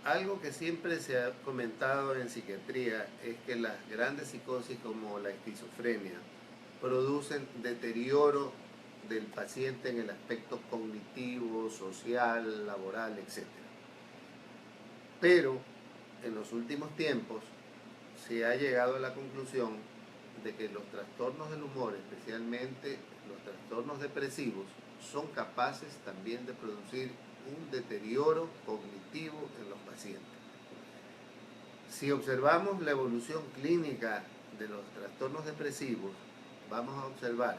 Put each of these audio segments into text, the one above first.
Algo que siempre se ha comentado en psiquiatría es que las grandes psicosis como la esquizofrenia producen deterioro del paciente en el aspecto cognitivo, social, laboral, etc. Pero en los últimos tiempos se ha llegado a la conclusión de que los trastornos del humor, especialmente los trastornos depresivos, son capaces también de producir un deterioro cognitivo en los pacientes. Si observamos la evolución clínica de los trastornos depresivos, vamos a observar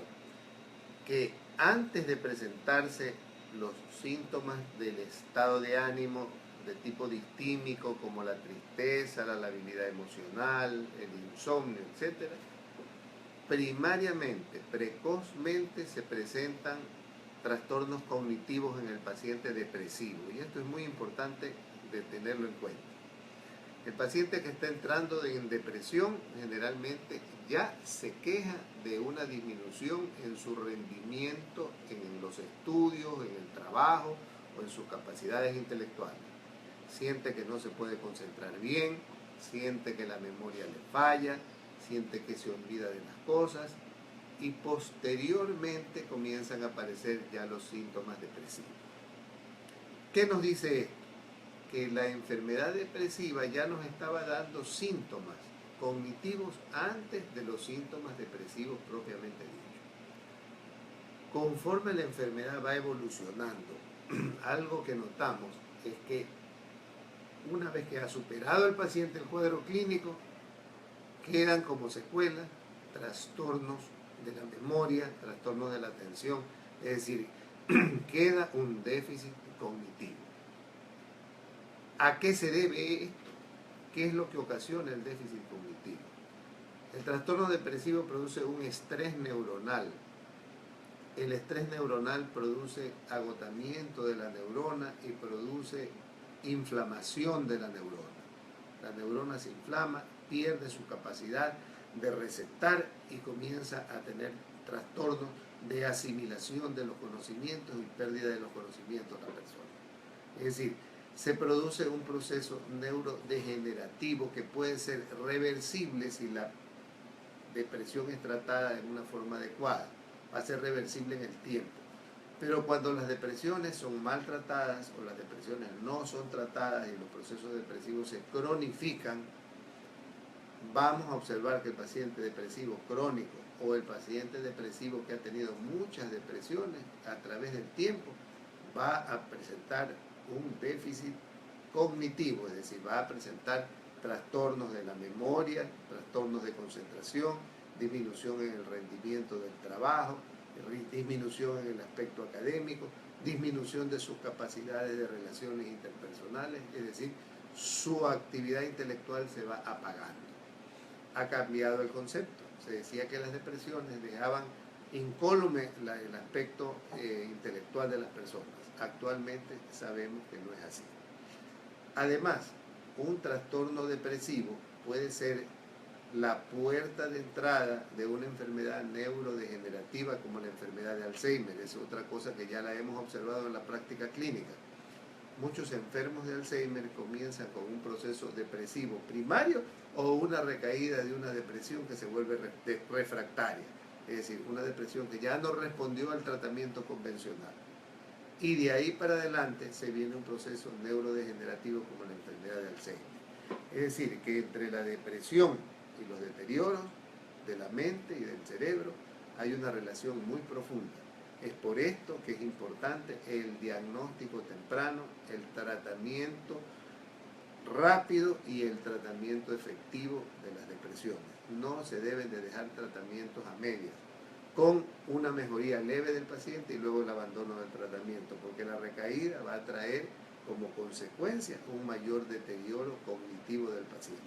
que antes de presentarse los síntomas del estado de ánimo de tipo distímico como la tristeza, la labilidad emocional, el insomnio, etc., primariamente, precozmente se presentan trastornos cognitivos en el paciente depresivo. Y esto es muy importante de tenerlo en cuenta. El paciente que está entrando en depresión generalmente ya se queja de una disminución en su rendimiento en los estudios, en el trabajo o en sus capacidades intelectuales. Siente que no se puede concentrar bien, siente que la memoria le falla, siente que se olvida de las cosas y posteriormente comienzan a aparecer ya los síntomas depresivos. ¿Qué nos dice esto? Que la enfermedad depresiva ya nos estaba dando síntomas cognitivos antes de los síntomas depresivos propiamente dichos. Conforme la enfermedad va evolucionando, algo que notamos es que una vez que ha superado el paciente el cuadro clínico, quedan como secuelas trastornos de la memoria, trastornos de la atención, es decir, queda un déficit cognitivo. ¿A qué se debe esto? ¿Qué es lo que ocasiona el déficit cognitivo? El trastorno depresivo produce un estrés neuronal. El estrés neuronal produce agotamiento de la neurona y produce inflamación de la neurona. La neurona se inflama, pierde su capacidad de receptar y comienza a tener trastornos de asimilación de los conocimientos y pérdida de los conocimientos de la persona. Es decir, se produce un proceso neurodegenerativo que puede ser reversible si la depresión es tratada de una forma adecuada. Va a ser reversible en el tiempo. Pero cuando las depresiones son maltratadas o las depresiones no son tratadas y los procesos depresivos se cronifican, vamos a observar que el paciente depresivo crónico o el paciente depresivo que ha tenido muchas depresiones a través del tiempo va a presentar un déficit cognitivo, es decir, va a presentar trastornos de la memoria, trastornos de concentración, disminución en el rendimiento del trabajo, disminución en el aspecto académico, disminución de sus capacidades de relaciones interpersonales, es decir, su actividad intelectual se va apagando. Ha cambiado el concepto. Se decía que las depresiones dejaban incólume el aspecto intelectual de las personas. Actualmente sabemos que no es así. Además, un trastorno depresivo puede ser la puerta de entrada de una enfermedad neurodegenerativa como la enfermedad de Alzheimer. Es otra cosa que ya la hemos observado en la práctica clínica. Muchos enfermos de Alzheimer comienzan con un proceso depresivo primario o una recaída de una depresión que se vuelve refractaria, es decir, una depresión que ya no respondió al tratamiento convencional. Y de ahí para adelante se viene un proceso neurodegenerativo como la enfermedad de Alzheimer. Es decir, que entre la depresión y los deterioros de la mente y del cerebro hay una relación muy profunda. Es por esto que es importante el diagnóstico temprano, el tratamiento rápido y el tratamiento efectivo de las depresiones. No se deben de dejar tratamientos a medias, con una mejoría leve del paciente y luego el abandono del tratamiento, porque la recaída va a traer como consecuencia un mayor deterioro cognitivo del paciente.